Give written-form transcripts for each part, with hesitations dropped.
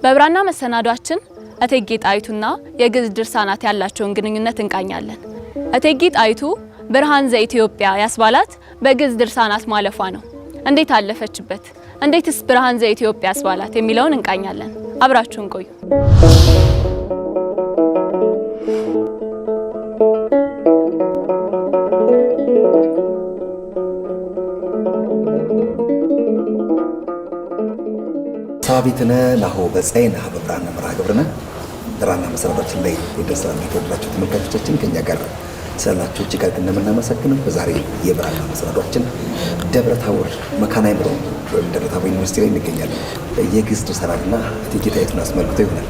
በብራና መሰናዷችን እቴጌ ጣይቱና የግዕዝ ድርሳናት ያላቸውን ግንኙነት እንቃኛለን። እቴጌ ጣይቱ ብርሃን ዘኢትዮጵያ ያስባላት በግዕዝ ድርሳናት ማለፏ ነው። እንዴት አለፈችበት? እንዴትስ ብርሃን ዘኢትዮጵያ ያስባላት የሚለውን እንቃኛለን። አብራችሁን ቆዩ። ሳቢትነ ናሆ በፀይና በብራና መርሃ ግብርና ብራና መሰናዷችን ላይ የደረሳችሁ የተወደዳችሁ ተመልካቾቻችን ከኛ ጋር ስላላችሁ እጅግ አድርገን እናመሰግናለን። በዛሬ የብራና መሰናዷችን ደብረ ታቦር መካነ አእምሮ ወይም ደብረ ታቦር ዩኒቨርሲቲ ላይ እንገኛለን። የግዕዝ ድርሳናትና እቴጌ ጣይቱን አስመልክቶ ይሆናል።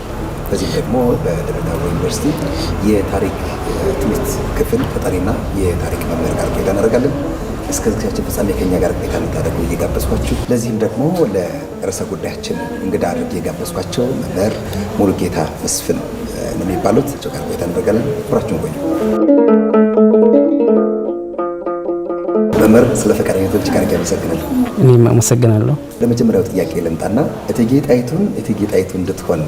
በዚህም ደግሞ በደብረ ታቦር ዩኒቨርሲቲ የታሪክ ትምህርት ክፍል ተጠሪና የታሪክ መምህር ጋር ቆይታ እናደርጋለን። እስከ ዝግጅታችን ፍጻሜ ከኛ ጋር ቆይታ እንድታደርጉ እየጋበዝኳችሁ፣ ለዚህም ደግሞ ለርዕሰ ጉዳያችን እንግዳ አድርጌ የጋበዝኳቸው መምህር ሙሉጌታ መስፍን ነው የሚባሉት። ጋር ቆይታ እናደርጋለን። አብራችሁን ቆዩ። መምህር ስለ ፈቃደኝነቶች ጋር ያመሰግናለሁ። እኔም አመሰግናለሁ። ለመጀመሪያው ጥያቄ ልምጣና እቴጌ ጣይቱ እንድትሆን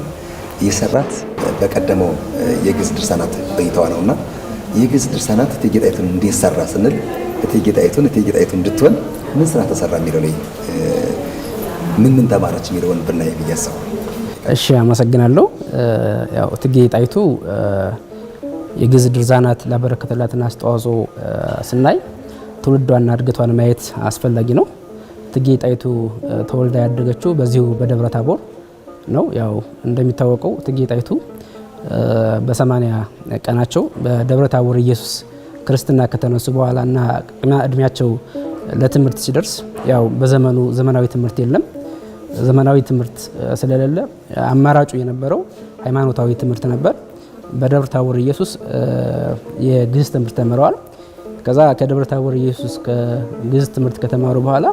የሰራት በቀደመው የግዕዝ ድርሳናት ቆይታዋ ነውና የግዕዝ ድርሳናት እቴጌ ጣይቱን እንዴት ሰራ ስንል እቴጌ ጣይቱ እንድትሆን ምን ስራ ተሰራ የሚለው ላይ ምን ተማረች የሚለውን ብናይ ብያሰው። እሺ አመሰግናለሁ። ያው እቴጌ ጣይቱ የግዕዝ ድርሳናት ላበረከተላትና አስተዋጽኦ ስናይ ትውልዷና እድገቷን ማየት አስፈላጊ ነው። እቴጌ ጣይቱ ተወልዳ ያደገችው በዚሁ በደብረ ታቦር ነው። ያው እንደሚታወቀው እቴጌ ጣይቱ በ80 ቀናቸው በደብረ ታቦር ኢየሱስ ክርስትና ከተነሱ በኋላና እድሜያቸው ለትምህርት ሲደርስ ያው በዘመኑ ዘመናዊ ትምህርት የለም። ዘመናዊ ትምህርት ስለሌለ አማራጩ የነበረው ሃይማኖታዊ ትምህርት ነበር። በደብረ ታቦር ኢየሱስ የግዕዝ ትምህርት ተምረዋል። ከዛ ከደብረ ታቦር ኢየሱስ ከግዕዝ ትምህርት ከተማሩ በኋላ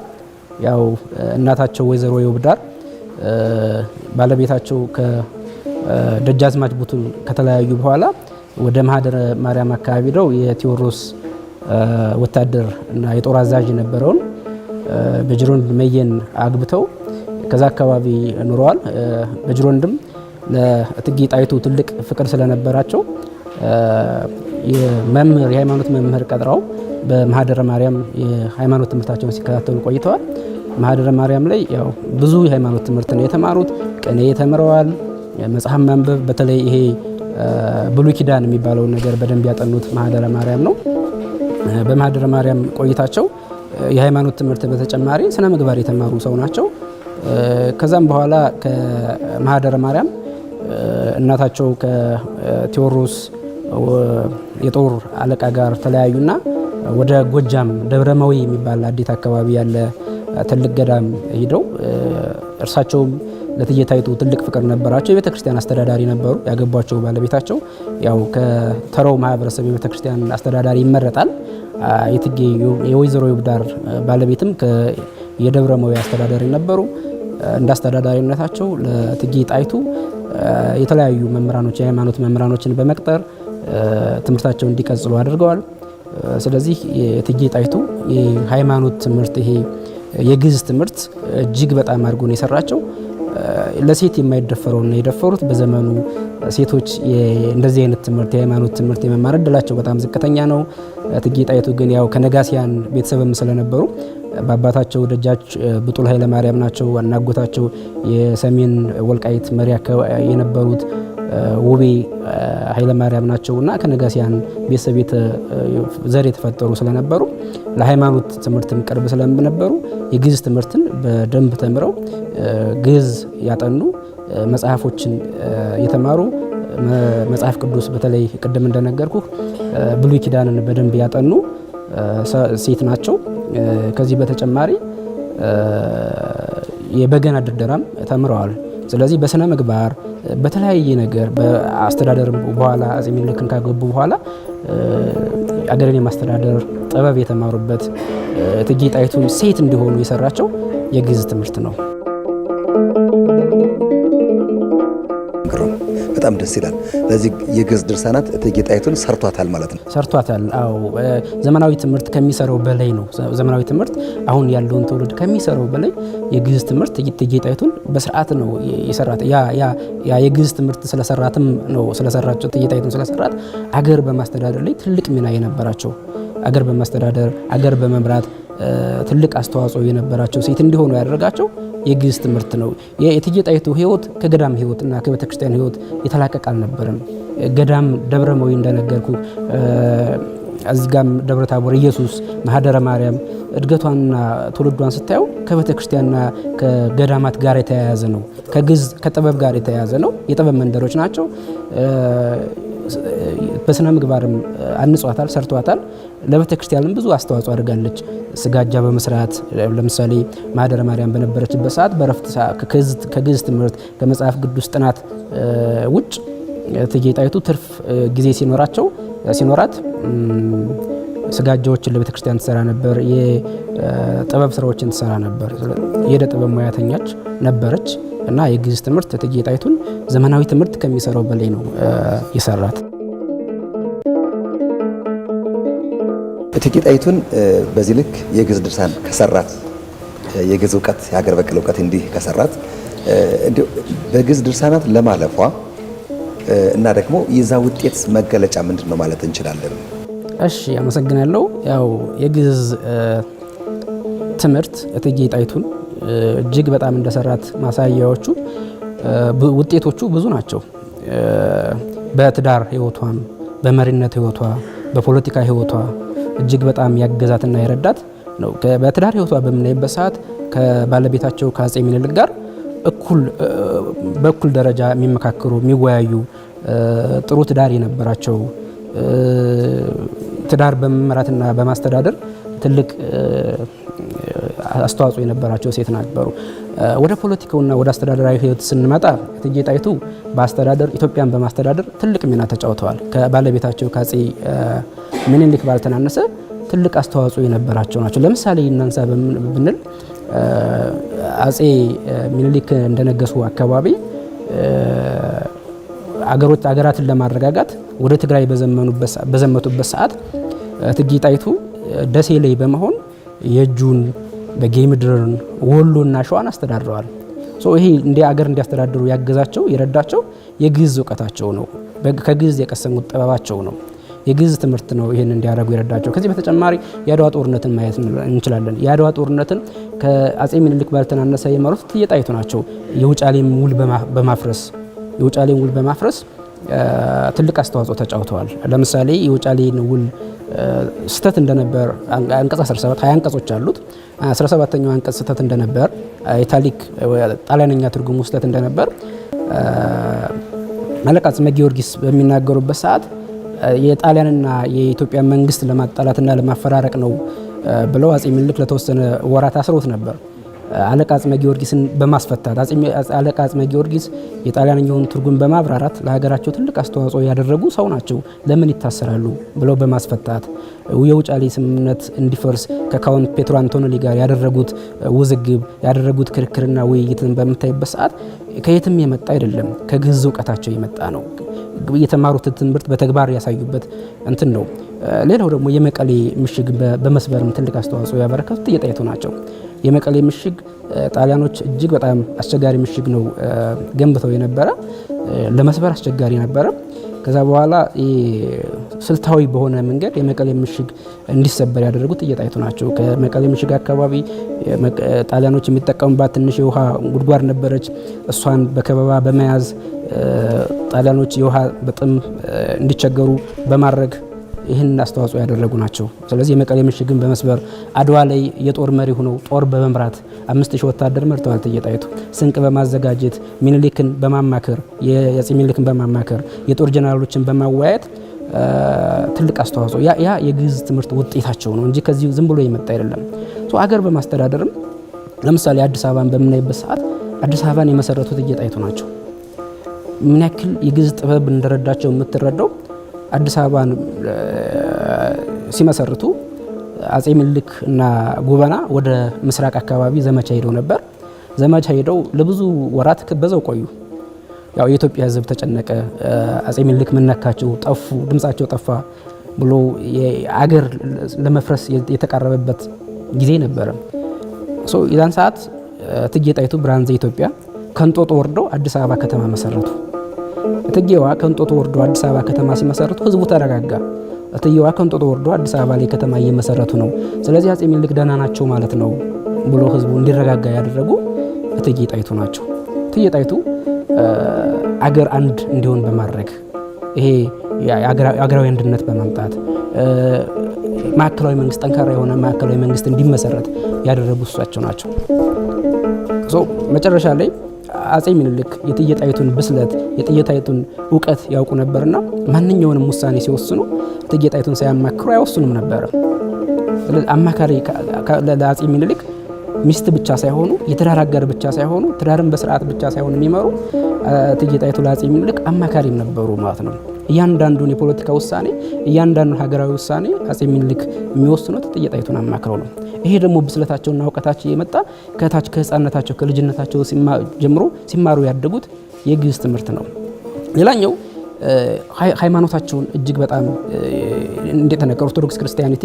ያው እናታቸው ወይዘሮ የውብዳር ባለቤታቸው ከደጃዝማች ቡቱል ከተለያዩ በኋላ ወደ ማህደረ ማርያም አካባቢ ነው የቴዎድሮስ ወታደር እና የጦር አዛዥ የነበረውን በጅሮንድ መየን አግብተው ከዛ አካባቢ ኑረዋል። በጅሮንድም ለእቴጌ ጣይቱ ትልቅ ፍቅር ስለነበራቸው የሃይማኖት መምህር ቀጥረው በማህደረ ማርያም የሃይማኖት ትምህርታቸውን ሲከታተሉ ቆይተዋል። ማህደረ ማርያም ላይ ያው ብዙ የሃይማኖት ትምህርት ነው የተማሩት። ቅኔ ተምረዋል። መጽሐፍ ማንበብ በተለይ ይሄ ብሉይ ኪዳን የሚባለው ነገር በደንብ ያጠኑት ማህደረ ማርያም ነው። በማህደረ ማርያም ቆይታቸው የሃይማኖት ትምህርት በተጨማሪ ስነ ምግባር የተማሩ ሰው ናቸው። ከዛም በኋላ ከማህደረ ማርያም እናታቸው ከቴዎድሮስ የጦር አለቃ ጋር ተለያዩና ወደ ጎጃም ደብረመዊ የሚባል አዲት አካባቢ ያለ ትልቅ ገዳም ሄደው እርሳቸውም ለእቴጌ ጣይቱ ትልቅ ፍቅር ነበራቸው። የቤተ ክርስቲያን አስተዳዳሪ ነበሩ። ያገቧቸው ባለቤታቸው ያው ከተራው ማህበረሰብ የቤተ ክርስቲያን አስተዳዳሪ ይመረጣል። የወይዘሮ የውብዳር ባለቤትም የደብረመዊ አስተዳዳሪ ነበሩ። እንደ አስተዳዳሪነታቸው ለእቴጌ ጣይቱ የተለያዩ መምህራኖች የሃይማኖት መምህራኖችን በመቅጠር ትምህርታቸውን እንዲቀጥሉ አድርገዋል። ስለዚህ የእቴጌ ጣይቱ የሃይማኖት ትምህርት ይሄ የግዕዝ ትምህርት እጅግ በጣም አድርጎ ነው የሰራቸው። ለሴት የማይደፈረውና የደፈሩት በዘመኑ ሴቶች እንደዚህ አይነት ትምህርት የሃይማኖት ትምህርት የመማር እድላቸው በጣም ዝቅተኛ ነው። እቴጌ ጣይቱ ግን ያው ከነጋሲያን ቤተሰብም ስለነበሩ በአባታቸው ደጃች ብጡል ኃይለ ማርያም ናቸው። አናጎታቸው የሰሜን ወልቃይት መሪ የነበሩት ውቤ ኃይለ ማርያም ናቸውና ከነጋሲያን ቤተሰብ ዘር የተፈጠሩ ስለነበሩ ለሃይማኖት ትምህርትም ቅርብ ስለነበሩ የግዕዝ ትምህርትን በደንብ ተምረው ግዕዝ ያጠኑ መጽሐፎችን የተማሩ መጽሐፍ ቅዱስ በተለይ ቅድም እንደነገርኩ ብሉይ ኪዳንን በደንብ ያጠኑ ሴት ናቸው። ከዚህ በተጨማሪ የበገና ድርደራም ተምረዋል። ስለዚህ በስነ ምግባር በተለያየ ነገር በአስተዳደር በኋላ አፄ ምኒልክን ካገቡ በኋላ አገርን የማስተዳደር ጥበብ የተማሩበት እቴጌ ጣይቱ ሴት እንዲሆኑ የሰራቸው የግዕዝ ትምህርት ነው። በጣም ደስ ይላል። ለዚህ የግዕዝ ድርሳናት እቴጌ ጣይቱን ሰርቷታል ማለት ነው። ሰርቷታል። አዎ ዘመናዊ ትምህርት ከሚሰራው በላይ ነው። ዘመናዊ ትምህርት አሁን ያለውን ትውልድ ከሚሰራው በላይ የግዕዝ ትምህርት እቴጌ ጣይቱን በስርዓት ነው የሰራት። ያ የግዕዝ ትምህርት ስለሰራትም ነው ስለሰራቸው እቴጌ ጣይቱን ስለሰራት አገር በማስተዳደር ላይ ትልቅ ሚና የነበራቸው አገር በማስተዳደር አገር በመምራት ትልቅ አስተዋጽኦ የነበራቸው ሴት እንዲሆኑ ያደረጋቸው የግዕዝ ትምህርት ነው። የእቴጌ ጣይቱ ህይወት ከገዳም ህይወትና ከቤተክርስቲያን ህይወት የተላቀቀ አልነበረም። ገዳም ደብረመዊ እንደነገርኩ እዚጋም ደብረ ታቦር ኢየሱስ ማህደረ ማርያም እድገቷንና ትውልዷን ስታየው ከቤተክርስቲያንና ከገዳማት ጋር የተያያዘ ነው። ከግዕዝ ከጥበብ ጋር የተያያዘ ነው። የጥበብ መንደሮች ናቸው። በስነ ምግባርም አንጿታል፣ ሰርቷታል። ለቤተ ክርስቲያንም ብዙ አስተዋጽኦ አድርጋለች። ስጋጃ በመስራት ለምሳሌ ማህደረ ማርያም በነበረችበት ሰዓት በረፍት ከግዕዝ ትምህርት ከመጽሐፍ ቅዱስ ጥናት ውጭ እቴጌ ጣይቱ ትርፍ ጊዜ ሲኖራት ስጋጃዎችን ለቤተ ክርስቲያን ትሰራ ነበር። የጥበብ ስራዎችን ትሰራ ነበር። የእደ ጥበብ ሙያተኛች ነበረች እና የግዕዝ ትምህርት እቴጌ ጣይቱን ዘመናዊ ትምህርት ከሚሰራው በላይ ነው የሰራት። እቴጌ ጣይቱን በዚህ ልክ የግዕዝ ድርሳን ከሰራት የግዕዝ እውቀት የሀገር በቀል እውቀት እንዲህ ከሰራት እንዲሁ በግዕዝ ድርሳናት ለማለፏ እና ደግሞ የዛ ውጤት መገለጫ ምንድን ነው ማለት እንችላለን? እሺ አመሰግናለሁ። ያው የግዕዝ ትምህርት እቴጌ ጣይቱን እጅግ በጣም እንደሰራት ማሳያዎቹ ውጤቶቹ ብዙ ናቸው። በትዳር ህይወቷም፣ በመሪነት ህይወቷ፣ በፖለቲካ ህይወቷ እጅግ በጣም ያገዛትና የረዳት ነው። በትዳር ህይወቷ በምናይበት ሰዓት ከባለቤታቸው ከአጼ ምኒልክ ጋር በእኩል ደረጃ የሚመካከሩ የሚወያዩ ጥሩ ትዳር የነበራቸው ትዳር በመምራትና በማስተዳደር ትልቅ አስተዋጽኦ የነበራቸው ሴት ነበሩ። ወደ ፖለቲካውና ወደ አስተዳደራዊ ህይወት ስንመጣ እቴጌ ጣይቱ በአስተዳደር ኢትዮጵያን በማስተዳደር ትልቅ ሚና ተጫውተዋል። ከባለቤታቸው ከአጼ ምኒልክ ባልተናነሰ ትልቅ አስተዋጽኦ የነበራቸው ናቸው። ለምሳሌ እናንሳ ብንል አጼ ምኒልክ እንደነገሱ አካባቢ አገራትን ለማረጋጋት ወደ ትግራይ በዘመቱበት ሰዓት እቴጌ ጣይቱ ደሴ ላይ በመሆን የእጁን በጌምድርን ወሎና ሸዋን አስተዳድረዋል። ይሄ እንደ አገር እንዲያስተዳድሩ ያገዛቸው የረዳቸው የግዕዝ እውቀታቸው ነው። ከግዕዝ የቀሰሙት ጥበባቸው ነው። የግዕዝ ትምህርት ነው ይሄን እንዲያደርጉ የረዳቸው። ከዚህ በተጨማሪ የአድዋ ጦርነትን ማየት እንችላለን። የአድዋ ጦርነትን ከአጼ ምኒልክ ባልተናነሰ የመሩት እቴጌ ጣይቱ ናቸው። የውጫሌን ውል በማፍረስ ትልቅ አስተዋጽኦ ተጫውተዋል። ለምሳሌ የውጫሌን ውል ስተት እንደነበር አንቀጽ 17 20 አንቀጾች አሉት። 17ኛው አንቀጽ ስተት እንደነበር የታሪክ ጣሊያንኛ ትርጉሙ ስተት እንደነበር አለቃ ጽመ ጊዮርጊስ በሚናገሩበት ሰዓት የጣሊያንና የኢትዮጵያ መንግስት ለማጣላትና ለማፈራረቅ ነው ብለው አጼ ምኒልክ ለተወሰነ ወራት አስሮት ነበር። አለቃ ጽመ ጊዮርጊስን በማስፈታት አለቃ ጽመ ጊዮርጊስ የጣሊያንኛውን ትርጉም በማብራራት ለሀገራቸው ትልቅ አስተዋጽኦ ያደረጉ ሰው ናቸው። ለምን ይታሰራሉ ብለው በማስፈታት የውጫሌ ስምምነት እንዲፈርስ ከካውንት ፔትሮ አንቶኒ ጋር ያደረጉት ውዝግብ ያደረጉት ክርክርና ውይይትን በምታይበት ሰዓት ከየትም የመጣ አይደለም፣ ከግዕዝ እውቀታቸው የመጣ ነው። የተማሩት ትምህርት በተግባር ያሳዩበት እንትን ነው። ሌላው ደግሞ የመቀሌ ምሽግ በመስበርም ትልቅ አስተዋጽኦ ያበረከቱት እቴጌ ጣይቱ ናቸው። የመቀሌ ምሽግ ጣሊያኖች እጅግ በጣም አስቸጋሪ ምሽግ ነው ገንብተው የነበረ፣ ለመስበር አስቸጋሪ ነበረ። ከዛ በኋላ ስልታዊ በሆነ መንገድ የመቀሌ ምሽግ እንዲሰበር ያደረጉት እቴጌ ጣይቱ ናቸው። ከመቀሌ ምሽግ አካባቢ ጣሊያኖች የሚጠቀሙባት ትንሽ የውሃ ጉድጓድ ነበረች። እሷን በከበባ በመያዝ ጣሊያኖች የውሃ በጥም እንዲቸገሩ በማድረግ ይህን አስተዋጽኦ ያደረጉ ናቸው። ስለዚህ የመቀሌ ምሽግን በመስበር አድዋ ላይ የጦር መሪ ሆነው ጦር በመምራት 5000 ወታደር መርተዋል እቴጌ ጣይቱ። ስንቅ በማዘጋጀት ምኒልክን በማማከር የአጼ ምኒልክን በማማከር የጦር ጀነራሎችን በማወያየት ትልቅ አስተዋጽኦ ያ የግዕዝ ትምህርት ውጤታቸው ነው እንጂ ከዚህ ዝም ብሎ የመጣ አይደለም። አገር በማስተዳደርም ለምሳሌ አዲስ አበባን በምናይበት ሰዓት አዲስ አበባን የመሰረቱት እቴጌ ጣይቱ ናቸው። ምን ያክል የግዕዝ ጥበብ እንደረዳቸው የምትረዳው አዲስ አበባን ሲመሰርቱ አጼ ምኒልክ እና ጎበና ወደ ምስራቅ አካባቢ ዘመቻ ሄደው ነበር። ዘመቻ ሄደው ለብዙ ወራት በዛው ቆዩ። ያው የኢትዮጵያ ሕዝብ ተጨነቀ። አጼ ምኒልክ ምነካቸው ጠፉ፣ ድምጻቸው ጠፋ ብሎ የአገር ለመፍረስ የተቃረበበት ጊዜ ነበረ። የዛን ሰዓት እቴጌ ጣይቱ ብርሃን ዘኢትዮጵያ ከእንጦጦ ወርደው አዲስ አበባ ከተማ መሰረቱ። እቴጌዋ ከእንጦጦ ወርደው አዲስ አበባ ከተማ ሲመሰረቱ ህዝቡ ተረጋጋ። እቴጌዋ ከእንጦጦ ወርደው አዲስ አበባ ላይ ከተማ እየመሰረቱ ነው፣ ስለዚህ አጼ ምኒልክ ደህና ናቸው ማለት ነው ብሎ ህዝቡ እንዲረጋጋ ያደረጉ እቴጌ ጣይቱ ናቸው። እቴጌ ጣይቱ አገር አንድ እንዲሆን በማድረግ ይሄ አገራዊ አንድነት በማምጣት ማዕከላዊ መንግስት ጠንካራ የሆነ ማዕከላዊ መንግስት እንዲመሰረት ያደረጉ እሳቸው ናቸው። መጨረሻ ላይ አጼ ምኒልክ የእቴጌ ጣይቱን ብስለት የእቴጌ ጣይቱን እውቀት ያውቁ ነበርና ማንኛውንም ውሳኔ ሲወስኑ እቴጌ ጣይቱን ሳያማክሩ አይወስኑም ነበር። ስለዚህ አማካሪ ለአጼ ምኒልክ ሚስት ብቻ ሳይሆኑ የትዳር አጋር ብቻ ሳይሆኑ ትዳርን በስርዓት ብቻ ሳይሆኑ የሚመሩ እቴጌ ጣይቱ ለአጼ ምኒልክ አማካሪም ነበሩ ማለት ነው። እያንዳንዱን የፖለቲካ ውሳኔ እያንዳንዱን ሀገራዊ ውሳኔ አጼ ምኒልክ የሚወስኑት እቴጌ ጣይቱን አማክረው ነው። ይሄ ደግሞ ብስለታቸውና እውቀታቸው የመጣ ከታች ከህፃነታቸው ከልጅነታቸው ጀምሮ ሲማሩ ያደጉት የግዕዝ ትምህርት ነው። ሌላኛው ሃይማኖታቸውን እጅግ በጣም እንዲጠነክር ኦርቶዶክስ ክርስቲያኒቲ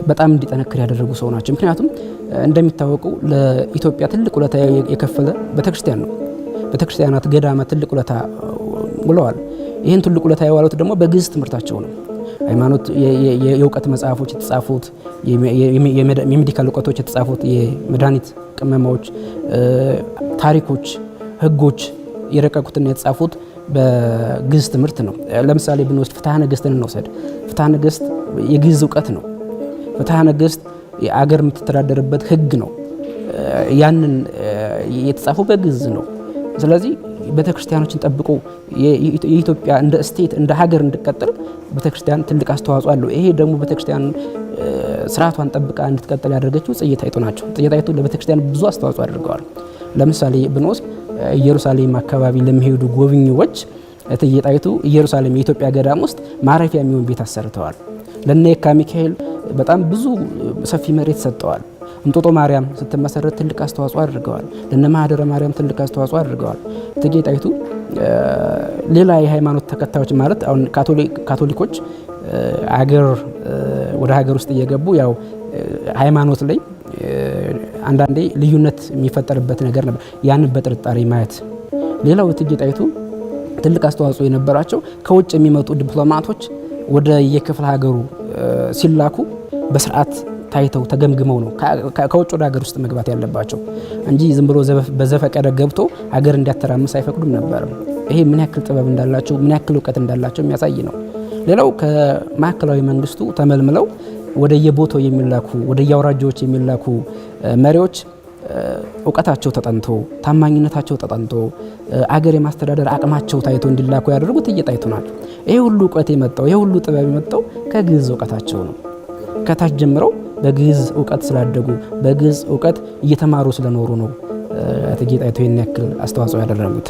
በጣም እንዲጠነክር ያደረጉ ሰው ናቸው። ምክንያቱም እንደሚታወቀው ለኢትዮጵያ ትልቅ ውለታ የከፈለ ቤተክርስቲያን ነው። ቤተክርስቲያናት ገዳማት ትልቅ ውለታ ውለዋል። ይህን ትልቅ ውለታ የዋሉት ደግሞ በግዕዝ ትምህርታቸው ነው። ሃይማኖት የእውቀት መጽሐፎች የተጻፉት የሜዲካል እውቀቶች የተጻፉት የመድኃኒት ቅመማዎች፣ ታሪኮች፣ ህጎች የረቀቁትና የተጻፉት በግዕዝ ትምህርት ነው። ለምሳሌ ብንወስድ ፍትሐ ነገሥትን እንውሰድ። ፍትሐ ነገሥት የግዕዝ እውቀት ነው። ፍትሐ ነገሥት የአገር የምትተዳደርበት ህግ ነው። ያንን የተጻፈው በግዕዝ ነው። ስለዚህ ቤተክርስቲያኖችን ጠብቆ የኢትዮጵያ እንደ ስቴት እንደ ሀገር እንድትቀጥል ቤተክርስቲያን ትልቅ አስተዋጽኦ አለው። ይሄ ደግሞ ቤተክርስቲያን ስርዓቷን ጠብቃ እንድትቀጥል ያደረገችው እቴጌ ጣይቱ ናቸው። እቴጌ ጣይቱ ለቤተክርስቲያን ብዙ አስተዋጽኦ አድርገዋል። ለምሳሌ ብንወስድ ኢየሩሳሌም አካባቢ ለሚሄዱ ጎብኚዎች እቴጌ ጣይቱ ኢየሩሳሌም የኢትዮጵያ ገዳም ውስጥ ማረፊያ የሚሆን ቤት አሰርተዋል። ለነ የካ ሚካኤል በጣም ብዙ ሰፊ መሬት ሰጥተዋል። እንጦጦ ማርያም ስትመሰረት ትልቅ አስተዋጽኦ አድርገዋል። ለነ ማህደረ ማርያም ትልቅ አስተዋጽኦ አድርገዋል። እቴጌ ጣይቱ ሌላ የሃይማኖት ተከታዮች ማለት አሁን ካቶሊኮች ወደ ሀገር ውስጥ እየገቡ ያው ሃይማኖት ላይ አንዳንዴ ልዩነት የሚፈጠርበት ነገር ነበር። ያንን በጥርጣሬ ማየት። ሌላው እቴጌ ጣይቱ ትልቅ አስተዋጽኦ የነበራቸው ከውጭ የሚመጡ ዲፕሎማቶች ወደ የክፍለ ሀገሩ ሲላኩ በስርዓት ታይተው ተገምግመው ነው ከውጭ ወደ ሀገር ውስጥ መግባት ያለባቸው እንጂ ዝም ብሎ በዘፈቀደ ገብቶ ሀገር እንዲያተራምስ አይፈቅዱም ነበር። ይሄ ምን ያክል ጥበብ እንዳላቸው ምን ያክል እውቀት እንዳላቸው የሚያሳይ ነው። ሌላው ከማዕከላዊ መንግስቱ ተመልምለው ወደ የቦታው የሚላኩ ወደ የአውራጃዎች የሚላኩ መሪዎች እውቀታቸው ተጠንቶ ታማኝነታቸው ተጠንቶ አገር የማስተዳደር አቅማቸው ታይቶ እንዲላኩ ያደረጉት እቴጌ ጣይቱ ናቸው። ይሄ ሁሉ እውቀት የመጣው ይሄ ሁሉ ጥበብ የመጣው ከግዕዝ እውቀታቸው ነው። ከታች ጀምረው በግዕዝ እውቀት ስላደጉ በግዕዝ እውቀት እየተማሩ ስለኖሩ ነው እቴጌ ጣይቱ ይህን ያክል አስተዋጽኦ ያደረጉት።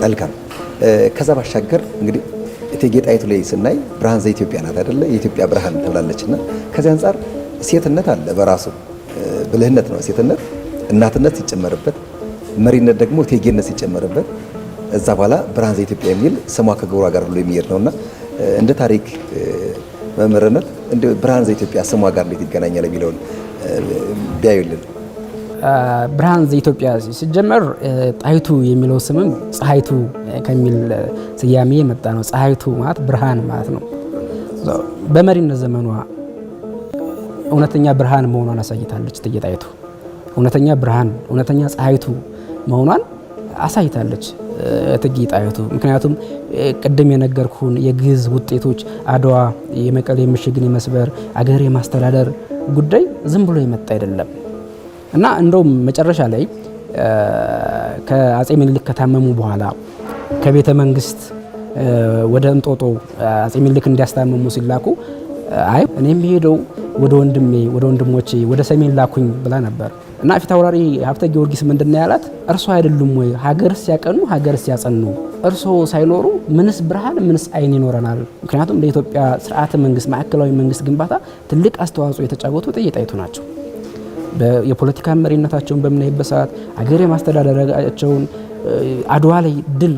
መልካም። ከዛ ባሻገር እንግዲህ እቴጌ ጣይቱ ላይ ስናይ ብርሃን ዘኢትዮጵያ ናት አይደለ? የኢትዮጵያ ብርሃን ተብላለችና ከዚህ አንጻር ሴትነት አለ በራሱ ብልህነት ነው። ሴትነት እናትነት ሲጨመርበት፣ መሪነት ደግሞ እቴጌነት ሲጨመርበት እዛ በኋላ ብርሃን ዘኢትዮጵያ የሚል ስሟ ከግብሯ ጋር ብሎ የሚሄድ ነውና እንደ ታሪክ መምህርነት እንደ ብርሃን ዘኢትዮጵያ ስሟ ጋር እንዴት ይገናኛል የሚለውን ቢያዩልን። ብርሃን ዘኢትዮጵያ ሲጀመር ጣይቱ የሚለው ስምም ፀሐይቱ ከሚል ስያሜ የመጣ ነው። ፀሐይቱ ማለት ብርሃን ማለት ነው። በመሪነት ዘመኗ እውነተኛ ብርሃን መሆኗን አሳይታለች እቴጌ ጣይቱ። እውነተኛ ብርሃን እውነተኛ ፀሐይቱ መሆኗን አሳይታለች እቴጌ ጣይቱ። ምክንያቱም ቅድም የነገርኩን የግዕዝ ውጤቶች አድዋ የመቀሌ ምሽግን የመስበር አገር የማስተዳደር ጉዳይ ዝም ብሎ የመጣ አይደለም እና እንደውም መጨረሻ ላይ ከአጼ ምኒልክ ከታመሙ በኋላ ከቤተ መንግስት ወደ እንጦጦ አጼ ምኒልክ እንዲያስታመሙ ሲላኩ አይ እኔ የምሄደው ወደ ወንድሞቼ ወደ ሰሜን ላኩኝ ብላ ነበር እና ፊት አውራሪ ሀብተ ጊዮርጊስ ምንድነው ያላት? እርሶ አይደሉም ወይ ሀገር ሲያቀኑ ሀገር ሲያጸኑ እርሶ ሳይኖሩ ምንስ ብርሃን ምንስ አይን ይኖረናል? ምክንያቱም ለኢትዮጵያ ስርዓተ መንግስት ማዕከላዊ መንግስት ግንባታ ትልቅ አስተዋጽኦ የተጫወቱ እቴጌ ጣይቱ ናቸው። የፖለቲካ መሪነታቸውን በምናይበት ሰዓት ሀገር የማስተዳደራቸውን አድዋ ላይ ድል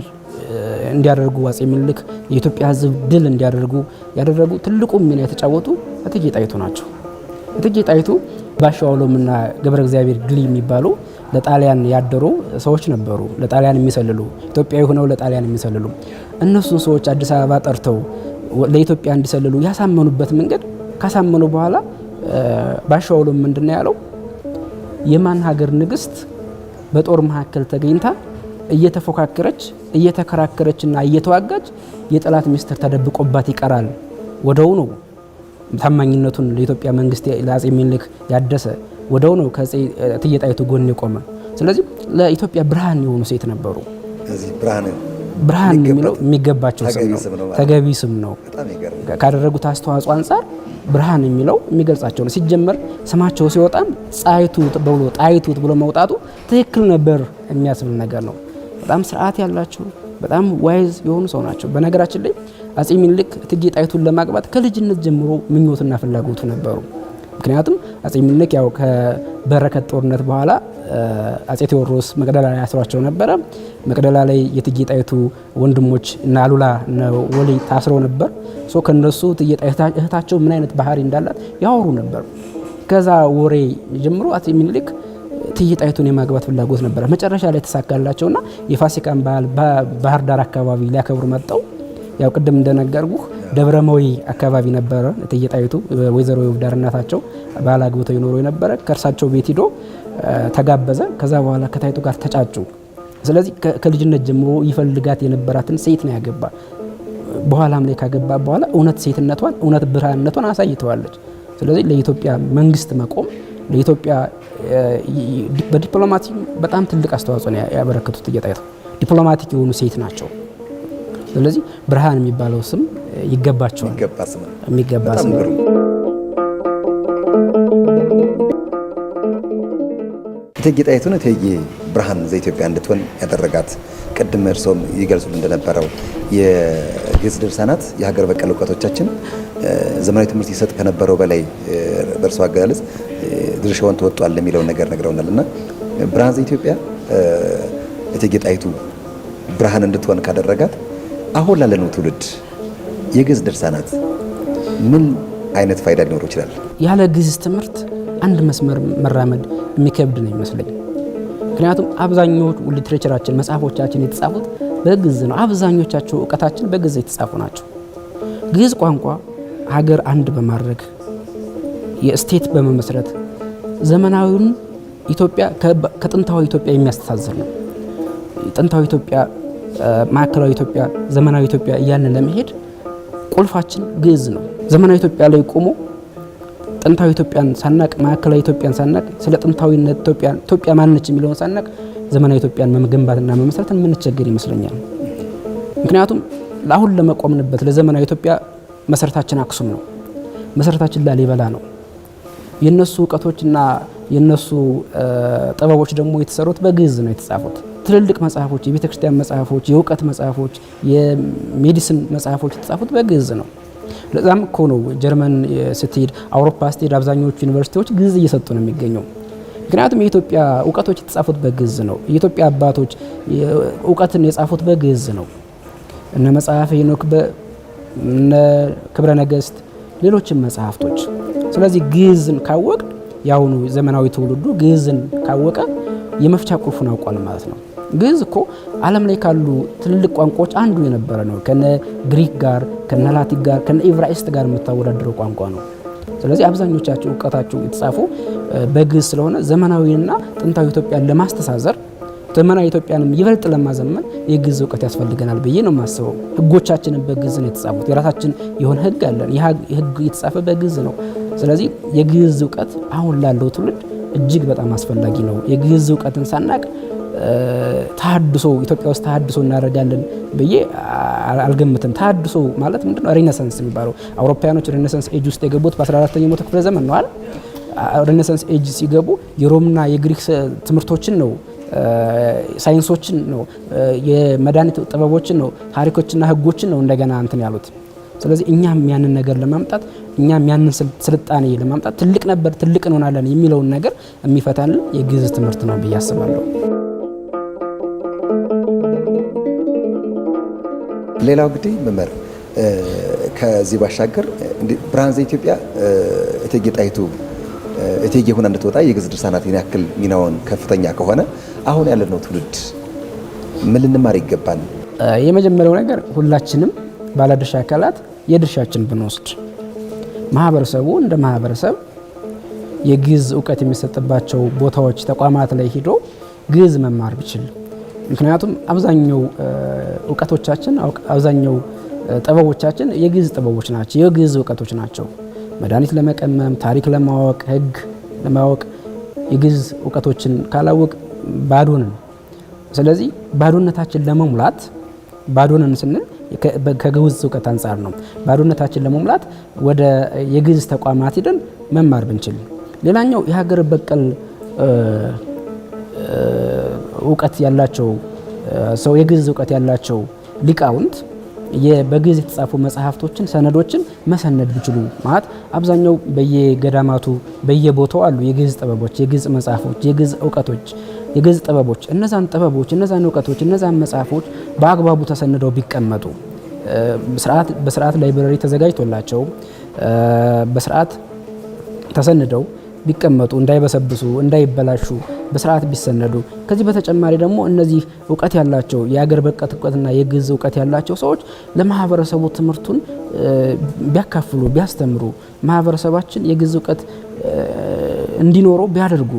እንዲያደርጉ አጼ ምኒልክ የኢትዮጵያ ሕዝብ ድል እንዲያደርጉ ያደረጉ ትልቁ ሚና የተጫወቱ እቴጌ ጣይቱ ናቸው። እቴጌ ጣይቱ ባሻውሎምና ገብረ እግዚአብሔር ግሊ የሚባሉ ለጣሊያን ያደሩ ሰዎች ነበሩ። ለጣሊያን የሚሰልሉ ኢትዮጵያዊ ሆነው ለጣሊያን የሚሰልሉ እነሱን ሰዎች አዲስ አበባ ጠርተው ለኢትዮጵያ እንዲሰልሉ ያሳመኑበት መንገድ ካሳመኑ በኋላ ባሻውሎም ምንድነው ያለው? የማን ሀገር ንግስት በጦር መካከል ተገኝታ እየተፎካከረች እየተከራከረችና እየተዋጋች የጠላት ሚስጥር ተደብቆባት ይቀራል። ወደው ነው ታማኝነቱን ለኢትዮጵያ መንግስት ለአጼ ምኒልክ ያደሰ ወደው ነው ከእቴጌ ጣይቱ ጎን የቆመ። ስለዚህ ለኢትዮጵያ ብርሃን የሆኑ ሴት ነበሩ። እዚህ ብርሃን የሚለው የሚገባቸው ስም ነው፣ ተገቢ ስም ነው። ካደረጉት አስተዋጽኦ አንጻር ብርሃን የሚለው የሚገልጻቸው ነው። ሲጀመር ስማቸው ሲወጣም ጣይቱ ብሎ መውጣቱ ትክክል ነበር የሚያስብል ነገር ነው። በጣም ስርዓት ያላቸው በጣም ዋይዝ የሆኑ ሰው ናቸው። በነገራችን ላይ አጼ ምኒልክ እቴጌ ጣይቱን ለማግባት ከልጅነት ጀምሮ ምኞትና ፍላጎቱ ነበሩ። ምክንያቱም አጼ ምኒልክ ያው ከበረከት ጦርነት በኋላ አጼ ቴዎድሮስ መቅደላ ላይ አስሯቸው ነበረ። መቅደላ ላይ የእቴጌ ጣይቱ ወንድሞች እና አሉላ እና ወሊ ታስረው ነበር። ከነሱ እቴጌ እህታቸው ምን አይነት ባህሪ እንዳላት ያወሩ ነበር። ከዛ ወሬ ጀምሮ አጼ ምኒልክ እቴጌ ጣይቱን የማግባት ፍላጎት ነበረ። መጨረሻ ላይ ተሳካላቸውና የፋሲካን በዓል ባህር ዳር አካባቢ ሊያከብሩ መጣው። ያው ቅድም እንደነገርኩህ ደብረመዊ አካባቢ ነበረ እቴጌ ጣይቱ ወይዘሮ የውብዳር እናታቸው ባል አግብተው ይኖሩ የነበረ። ከእርሳቸው ቤት ሂዶ ተጋበዘ። ከዛ በኋላ ከጣይቱ ጋር ተጫጩ። ስለዚህ ከልጅነት ጀምሮ ይፈልጋት የነበራትን ሴት ነው ያገባ። በኋላም ላይ ካገባ በኋላ እውነት ሴትነቷን እውነት ብርሃንነቷን አሳይተዋለች። ስለዚህ ለኢትዮጵያ መንግስት መቆም ለኢትዮጵያ በዲፕሎማሲ በጣም ትልቅ አስተዋጽኦ ነው ያበረከቱት። እቴጌ ጣይቱ ዲፕሎማቲክ የሆኑ ሴት ናቸው። ስለዚህ ብርሃን የሚባለው ስም ይገባቸዋል። የሚገባ ስም ነው። እቴጌ ጣይቱን እቴጌ ብርሃን ዘኢትዮጵያ እንድትሆን ያደረጋት ቅድም እርሶም ይገልጹ እንደነበረው የግዕዝ ድርሳናት የሀገር በቀል እውቀቶቻችን ዘመናዊ ትምህርት ይሰጥ ከነበረው በላይ በእርሶ አገላለጽ ድርሻውን ተወጧል የሚለውን ነገር ነግረውናል። እና ብርሃን ዘኢትዮጵያ እቴጌ ጣይቱ ብርሃን እንድትሆን ካደረጋት አሁን ላለነው ትውልድ የግዕዝ ድርሳናት ምን አይነት ፋይዳ ሊኖረው ይችላል? ያለ ግዕዝ ትምህርት አንድ መስመር መራመድ የሚከብድ ነው ይመስለኝ። ምክንያቱም አብዛኞቹ ሊትሬቸራችን መጽሐፎቻችን የተጻፉት በግዕዝ ነው። አብዛኞቻቸው እውቀታችን በግዕዝ የተጻፉ ናቸው። ግዕዝ ቋንቋ ሀገር አንድ በማድረግ የስቴት በመመስረት ዘመናዊውን ኢትዮጵያ ከጥንታዊ ኢትዮጵያ የሚያስተሳስር ነው። ጥንታዊ ኢትዮጵያ፣ ማዕከላዊ ኢትዮጵያ፣ ዘመናዊ ኢትዮጵያ እያልን ለመሄድ ቁልፋችን ግዕዝ ነው። ዘመናዊ ኢትዮጵያ ላይ ቆሞ ጥንታዊ ኢትዮጵያን ሳናቅ ማዕከላዊ ኢትዮጵያን ሳናቅ ስለ ጥንታዊነት ኢትዮጵያ ማነች የሚለውን ሳናቅ ዘመናዊ ኢትዮጵያን መገንባትና መመስረት የምንቸገር ይመስለኛል። ምክንያቱም ለአሁን ለመቆምንበት ለዘመናዊ ኢትዮጵያ መሰረታችን አክሱም ነው። መሰረታችን ላሊበላ ነው። የነሱ እውቀቶችና የነሱ ጥበቦች ደግሞ የተሰሩት በግዕዝ ነው የተጻፉት። ትልልቅ መጽሐፎች፣ የቤተ ክርስቲያን መጽሐፎች፣ የእውቀት መጽሐፎች፣ የሜዲሲን መጽሐፎች የተጻፉት በግዕዝ ነው። ለዛም እኮ ነው ጀርመን ስትሄድ፣ አውሮፓ ስትሄድ አብዛኞቹ ዩኒቨርሲቲዎች ግዕዝ እየሰጡ ነው የሚገኘው። ምክንያቱም የኢትዮጵያ እውቀቶች የተጻፉት በግዕዝ ነው። የኢትዮጵያ አባቶች እውቀትን የጻፉት በግዕዝ ነው። እነ መጽሐፈ ሄኖክ፣ እነ ክብረ ነገስት፣ ሌሎችም መጽሐፍቶች። ስለዚህ ግዕዝን ካወቅ ያሁኑ ዘመናዊ ትውልዱ ግዕዝን ካወቀ የመፍቻ ቁልፉን አውቋል ማለት ነው። ግዕዝ እኮ ዓለም ላይ ካሉ ትልልቅ ቋንቋዎች አንዱ የነበረ ነው። ከነ ግሪክ ጋር፣ ከነ ላቲን ጋር፣ ከነ ኢብራይስጥ ጋር የምታወዳድረው ቋንቋ ነው። ስለዚህ አብዛኞቻቸው እውቀታቸው የተጻፉ በግዕዝ ስለሆነ ዘመናዊና ጥንታዊ ኢትዮጵያን ለማስተሳሰር ዘመናዊ ኢትዮጵያንም ይበልጥ ለማዘመን የግዕዝ እውቀት ያስፈልገናል ብዬ ነው የማስበው። ሕጎቻችንን በግዕዝ ነው የተጻፉት። የራሳችን የሆነ ሕግ አለን። ይህ ሕግ የተጻፈ በግዕዝ ነው። ስለዚህ የግዕዝ እውቀት አሁን ላለው ትውልድ እጅግ በጣም አስፈላጊ ነው። የግዕዝ እውቀትን ሳናቅ ተሐድሶ ኢትዮጵያ ውስጥ ተሐድሶ እናደርጋለን ብዬ አልገምትም። ተሐድሶ ማለት ምንድነው? ሬኔሳንስ የሚባለው አውሮፓውያኖች ሬኔሳንስ ኤጅ ውስጥ የገቡት በ14ኛው መቶ ክፍለ ዘመን ነው አይደል? ሬኔሳንስ ኤጅ ሲገቡ የሮምና የግሪክ ትምህርቶችን ነው፣ ሳይንሶችን ነው፣ የመድኃኒት ጥበቦችን ነው፣ ታሪኮችና ህጎችን ነው እንደገና እንትን ያሉት። ስለዚህ እኛም ያንን ነገር ለማምጣት እኛም ያንን ስልጣኔ ለማምጣት ትልቅ ነበር ትልቅ እንሆናለን የሚለውን ነገር የሚፈታልን የግዕዝ ትምህርት ነው ብዬ አስባለሁ። ሌላው እንግዲህ መምህር ከዚህ ባሻገር ብርሃን ዘኢትዮጵያ እቴጌ ጣይቱ እቴጌ ሆና እንድትወጣ የግዕዝ ድርሳናት ያክል ሚናውን ከፍተኛ ከሆነ አሁን ያለነው ትውልድ ምን ልንማር ይገባል? የመጀመሪያው ነገር ሁላችንም ባለድርሻ አካላት የድርሻችን ብንወስድ፣ ማህበረሰቡ እንደ ማህበረሰብ የግዕዝ እውቀት የሚሰጥባቸው ቦታዎች ተቋማት ላይ ሄዶ ግዕዝ መማር ቢችል። ምክንያቱም አብዛኛው እውቀቶቻችን አብዛኛው ጥበቦቻችን የግዕዝ ጥበቦች ናቸው፣ የግዕዝ እውቀቶች ናቸው። መድኃኒት ለመቀመም፣ ታሪክ ለማወቅ፣ ህግ ለማወቅ የግዕዝ እውቀቶችን ካላወቅ ባዶ ነን። ስለዚህ ባዶነታችን ለመሙላት ባዶነን ስንል ከግዕዝ እውቀት አንጻር ነው። ባዶነታችን ለመሙላት ወደ የግዕዝ ተቋማት ሄደን መማር ብንችል። ሌላኛው የሀገር በቀል እውቀት ያላቸው ሰው የግዕዝ እውቀት ያላቸው ሊቃውንት በግዕዝ የተጻፉ መጽሐፍቶችን ሰነዶችን መሰነድ ቢችሉ ማለት አብዛኛው በየገዳማቱ በየቦታው አሉ የግዕዝ ጥበቦች፣ የግዕዝ መጽሐፎች፣ የግዕዝ እውቀቶች፣ የግዕዝ ጥበቦች። እነዛን ጥበቦች፣ እነዛን እውቀቶች፣ እነዛን መጽሐፎች በአግባቡ ተሰንደው ቢቀመጡ በስርዓት ላይብረሪ ተዘጋጅቶላቸው በስርዓት ተሰንደው ቢቀመጡ እንዳይበሰብሱ እንዳይበላሹ በስርዓት ቢሰነዱ። ከዚህ በተጨማሪ ደግሞ እነዚህ እውቀት ያላቸው የአገር በቀል እውቀትና የግዕዝ እውቀት ያላቸው ሰዎች ለማህበረሰቡ ትምህርቱን ቢያካፍሉ ቢያስተምሩ፣ ማህበረሰባችን የግዕዝ እውቀት እንዲኖረው ቢያደርጉ፣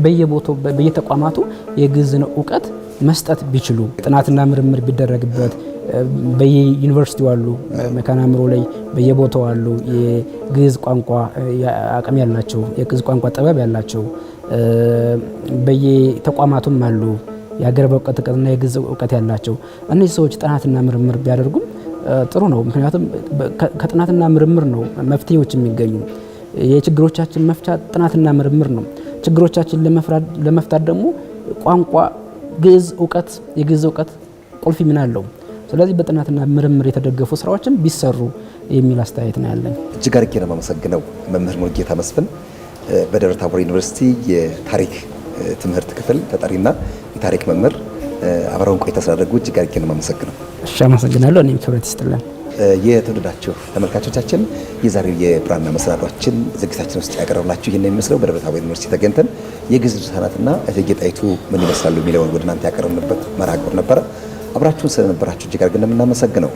በየቦታው በየተቋማቱ የግዕዝን እውቀት መስጠት ቢችሉ፣ ጥናትና ምርምር ቢደረግበት በየዩኒቨርሲቲው አሉ፣ መካነ አእምሮ ላይ በየቦታው አሉ የግዕዝ ቋንቋ አቅም ያላቸው የግዕዝ ቋንቋ ጥበብ ያላቸው በየተቋማቱም አሉ የሀገር በቀል እውቀትና የግዕዝ እውቀት ያላቸው። እነዚህ ሰዎች ጥናትና ምርምር ቢያደርጉም ጥሩ ነው። ምክንያቱም ከጥናትና ምርምር ነው መፍትሄዎች የሚገኙ። የችግሮቻችን መፍቻ ጥናትና ምርምር ነው። ችግሮቻችን ለመፍታት ደግሞ ቋንቋ፣ ግዕዝ እውቀት፣ የግዕዝ እውቀት ቁልፍ ሚና አለው። ስለዚህ በጥናትና ምርምር የተደገፉ ስራዎችን ቢሰሩ የሚል አስተያየት ነው ያለኝ። እጅግ አድርጌ ነው የማመሰግነው መምህር ሙሉጌታ መስፍን በደብረ ታቦር ዩኒቨርሲቲ የታሪክ ትምህርት ክፍል ተጠሪና የታሪክ መምህር አብረውን ቆይታ ስላደረጉ እጅግ አድርጌ ነው የማመሰግነው። እሺ፣ አመሰግናለሁ። እኔም ክብረት ይስጥልን። የተወደዳችሁ ተመልካቾቻችን የዛሬው የብራና መሰናዷችን ዝግጅታችን ውስጥ ያቀረብላችሁ ይህን የሚመስለው በደብረ ታቦር ዩኒቨርሲቲ ተገኝተን የግዕዝ ድርሳናትና እቴጌ ጣይቱ ምን ይመስላሉ የሚለውን ወደ እናንተ ያቀረብንበት መርሃ ግብር ነበረ። አብራችሁን ስለነበራችሁ እጅግ አድርገን የምናመሰግነው